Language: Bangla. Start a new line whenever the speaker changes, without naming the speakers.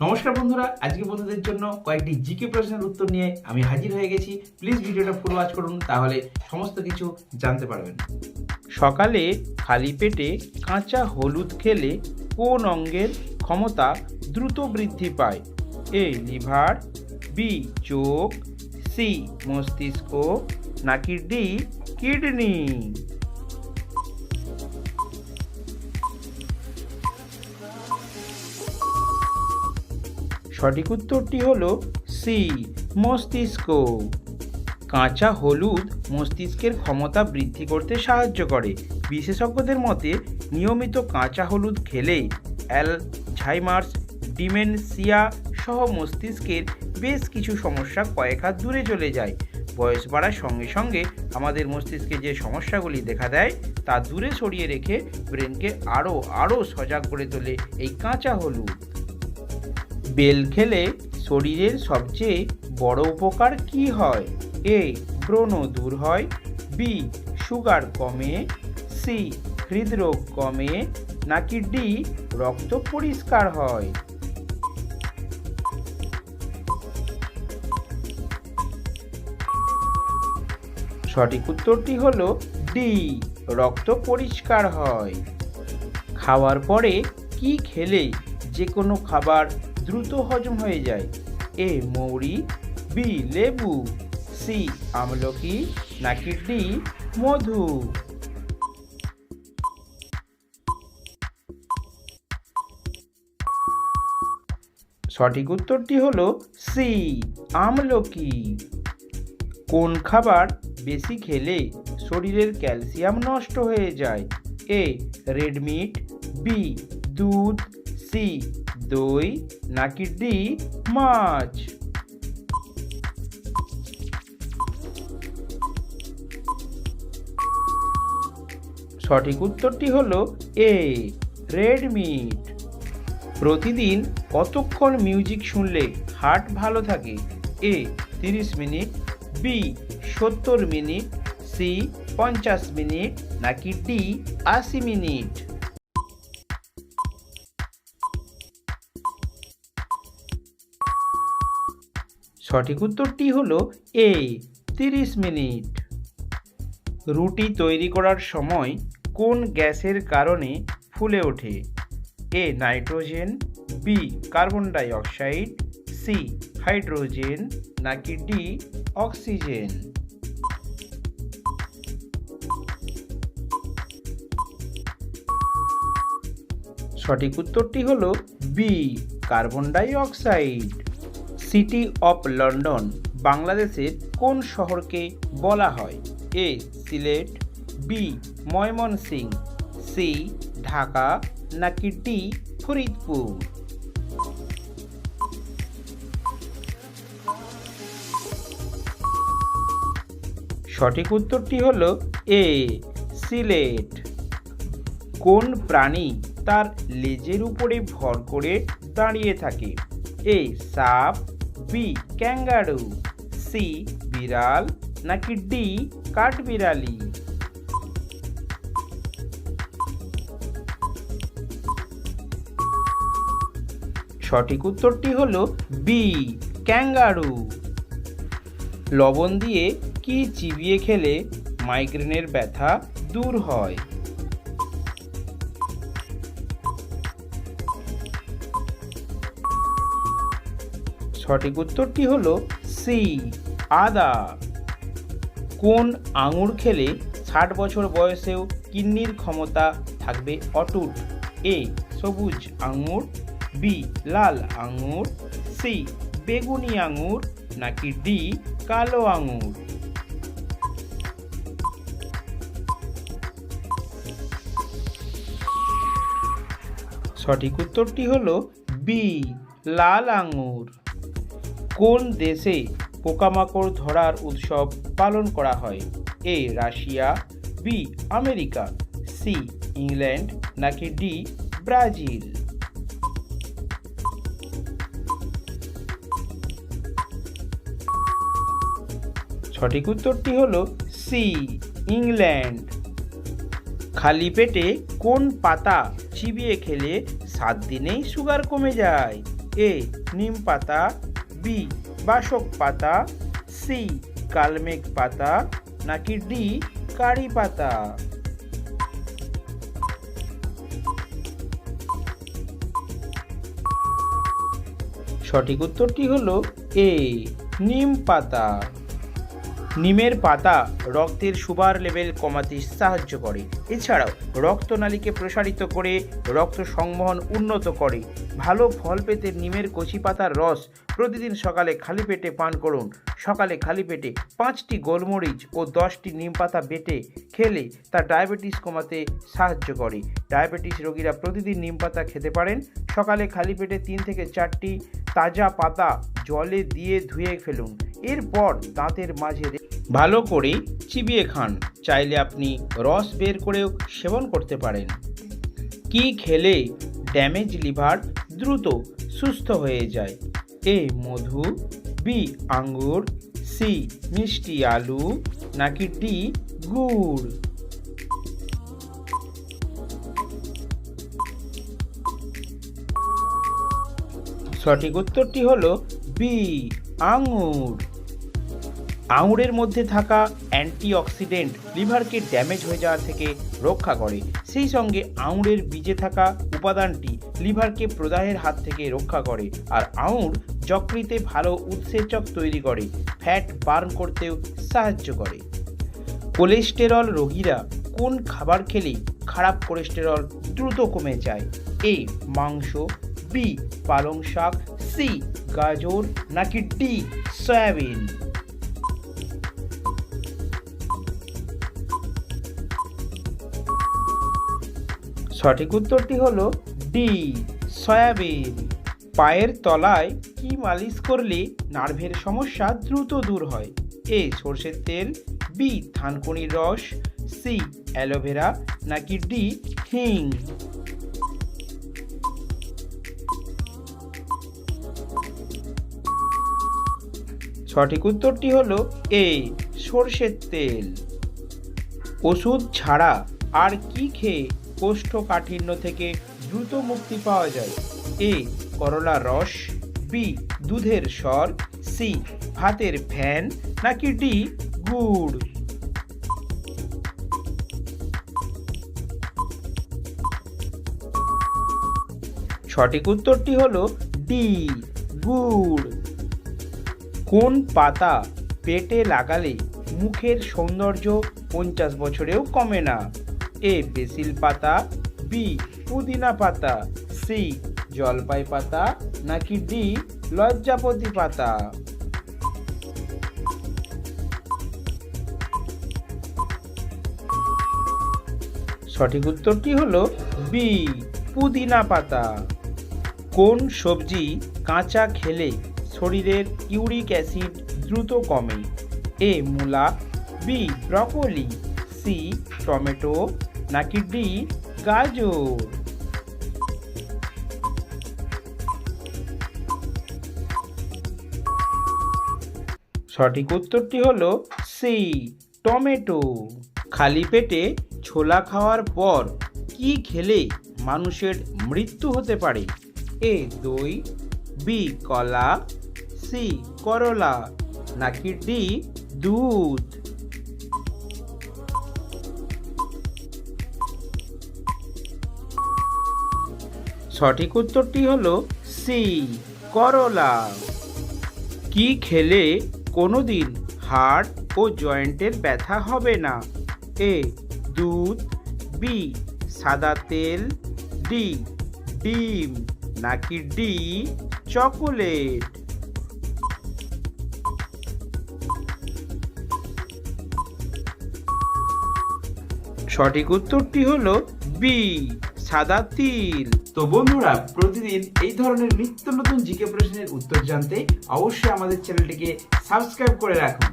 নমস্কার বন্ধুরা, আজকে বন্ধুদের জন্য কয়েকটি জিকে প্রশ্নের উত্তর নিয়ে আমি হাজির হয়ে গেছি। প্লিজ ভিডিওটা ফুল ওয়াচ করুন, তাহলে সমস্ত কিছু জানতে পারবেন। সকালে খালি পেটে কাঁচা হলুদ খেলে কোন অঙ্গের ক্ষমতা দ্রুত বৃদ্ধি পায়? এ লিভার, বি চোখ, সি মস্তিষ্ক, নাকি ডি কিডনি? সঠিক উত্তরটি হলো সি মস্তিষ্ক। কাঁচা হলুদ মস্তিষ্কের ক্ষমতা বৃদ্ধি করতে সাহায্য করে। বিশেষজ্ঞদের মতে নিয়মিত কাঁচা হলুদ খেলে অ্যালঝাইমার্স, ডিমেনশিয়া সহ মস্তিষ্কের বেশ কিছু সমস্যা কয়েক হাত দূরে চলে যায়। বয়স বাড়ার সঙ্গে সঙ্গে আমাদের মস্তিষ্কে যে সমস্যাগুলি দেখা দেয় তা দূরে সরিয়ে রেখে ব্রেনকে আরও সজাগ করে তোলে এই কাঁচা হলুদ। বেল খেলে শরীরের সবচেয়ে বড় উপকার কি হয়? এ ব্রণ দূর হয়, বি সুগার কমে, সি হৃদরোগ কমে, নাকি ডি রক্ত পরিষ্কার হয়? সঠিক উত্তরটি হলো ডি রক্ত পরিষ্কার হয়। খাওয়ার পরে কি খেলে যে কোনো খাবার দ্রুত হজম হয়ে যায়? এ মৌরি, বি লেবু, সি আমলকি, নাকি ডি মধু? সঠিক উত্তরটি হলো সি আমলকি। কোন খাবার বেশি খেলে শরীরের ক্যালসিয়াম নষ্ট হয়ে যায়? এ রেড মিট, বি দুধ, সি দই, নাকি ডি মাছ? সঠিক উত্তরটি হলো এ রেড মিট। প্রতিদিন কতক্ষণ মিউজিক শুনলে হার্ট ভালো থাকে? A 30 minute, B 70 minute, C 50 minute, নাকি ডি 80 মিনিট? সঠিক উত্তরটি হলো এ 30 মিনিট। রুটি তৈরি করার সময় কোন গ্যাসের কারণে ফুলে ওঠে? এ নাইট্রোজেন, বি কার্বন ডাই অক্সাইড, সি হাইড্রোজেন, নাকি ডি অক্সিজেন? সঠিক উত্তরটি হলো বি কার্বন ডাই অক্সাইড। সিটি অফ লন্ডন বাংলাদেশের কোন শহরকে বলা হয়? A Sylhet, B Mymensingh, C Dhaka, নাকি ডি ফরিদপুর? সঠিক উত্তরটি হলো এ সিলেট। কোন প্রাণী তার লেজের উপরে ভর করে দাঁড়িয়ে থাকে? এ সাপ, বি ক্যাঙ্গারু, সি বিড়াল, নাকি ডি কাঠবিড়ালি? সঠিক উত্তরটি হলো বি ক্যাঙ্গারু। লবণ দিয়ে কি চিবিয়ে খেলে মাইগ্রেনের ব্যথা দূর হয়? সঠিক উত্তরটি হলো সি আদা। কোন আঙুর খেলে 60 বছর বয়সেও কিডনির ক্ষমতা থাকবে অটুট? এ সবুজ আঙুর, বি লাল আঙুর, সি বেগুনি আঙুর, নাকি ডি কালো আঙুর? সঠিক উত্তরটি হলো বি লাল আঙুর। কোন দেশে পোকামাকড় ধরার উৎসব পালন করা হয়? A Russia, B America, C England, নাকি ডি ব্রাজিল? সঠিক উত্তরটি হলো সি ইংল্যান্ড। খালি পেটে কোন পাতা চিবিয়ে খেলে 7 দিনেই সুগার কমে যায়? এ নিম পাতা, বি বাসক পাতা, সি কালমেঘ পাতা, নাকি ডি কারি পাতা? সঠিক উত্তরটি হলো এ নিম পাতা। নিমের পাতা রক্তের সুগার লেভেল কমাতে সাহায্য করে। এছাড়াও রক্তনালীকে প্রসারিত করে রক্ত সংবহন উন্নত করে। ভালো ফল পেতে নিমের কচি পাতার রস প্রতিদিন সকালে খালি পেটে পান করুন। সকালে খালি পেটে 5টি গোলমরিচ ও 10টি নিম পাতা বেটে খেলে তা ডায়াবেটিস কমাতে সাহায্য করে। ডায়াবেটিস রোগীরা প্রতিদিন নিম পাতা খেতে পারেন। সকালে খালি পেটে 3 থেকে 4টি তাজা পাতা জলে দিয়ে ধুয়ে ফেলুন। এরপর দাঁতের মাঝে ভালো করে চিবিয়ে খান। চাইলে আপনি রস বের করেও সেবন করতে পারেন। কি খেলে ড্যামেজ লিভার দ্রুত সুস্থ হয়ে যায়? এ মধু, বি আঙ্গুর, সি মিষ্টি আলু, নাকি ডি গুড়? সঠিক উত্তরটি হলো বি আঙুর। আঙুরের মধ্যে থাকা অ্যান্টিঅক্সিডেন্ট লিভারকে ড্যামেজ হয়ে যাওয়া থেকে রক্ষা করে। সেই সঙ্গে আঙুরের বীজে থাকা উপাদানটি লিভারকে প্রদাহের হাত থেকে রক্ষা করে। আর আঙুর যকৃতে ভালো উৎসেচক তৈরি করে, ফ্যাট বার্ন করতেও সাহায্য করে। কোলেস্টেরল রোগীরা কোন খাবার খেলে খারাপ কোলেস্টেরল দ্রুত কমে যায়? এ মাংস, বি পালং শাক, সি গাজর, নাকি ডি সয়াবিন? সঠিক উত্তরটি হলো ডি সয়াবিন। পায়ের তলায় কি মালিশ করলে নার্ভের সমস্যা দ্রুত দূর হয়? এ সরষের তেল, বি থানকুনির রস, সি অ্যালোভেরা, নাকি ডি হিং? সঠিক উত্তরটি হলো এ সরষের তেল। ওষুধ ছাড়া আর কি খেয়ে কোষ্ঠকাঠিন্য থেকে দ্রুত মুক্তি পাওয়া যায়? এ করলার রস, বি দুধের স্বর, সি ভাতের ফ্যান, নাকি ডি গুড়? সঠিক উত্তরটি হলো ডি গুড়। কোন পাতা পেটে লাগালে মুখের সৌন্দর্য 50 বছরেও কমে না? এ বেসিল পাতা, বি পুদিনা পাতা, সি জলপাই পাতা, নাকি ডি লজ্জাপতি পাতা? সঠিক উত্তরটি হলো বি পুদিনা পাতা। কোন সবজি কাঁচা খেলে শরীরের ইউরিক অ্যাসিড দ্রুত কমে? এ মূলা, বি ব্রকোলি, সি টমেটো, নাকি ডি গাজর? সঠিক উত্তরটি হলো সি টমেটো। খালি পেটে ছোলা খাওয়ার পর কি খেলে মানুষের মৃত্যু হতে পারে? এ দই, বি কলা, সি করলা, নাকি ডি দুধ? সঠিক উত্তরটি হলো সি করলা। কি খেলে কোনোদিন হাড় ও জয়েন্টের ব্যথা হবে না? এ দুধ, বি সাদা তেল, ডি ডিম, নাকি ডি চকোলেট? সঠিক উত্তরটি হলো বি সাদা তিল। তো বন্ধুরা, প্রতিদিন এই ধরনের নিত্য নতুন জিকে প্রশ্নের উত্তর জানতে অবশ্যই আমাদের চ্যানেলটিকে সাবস্ক্রাইব করে রাখুন।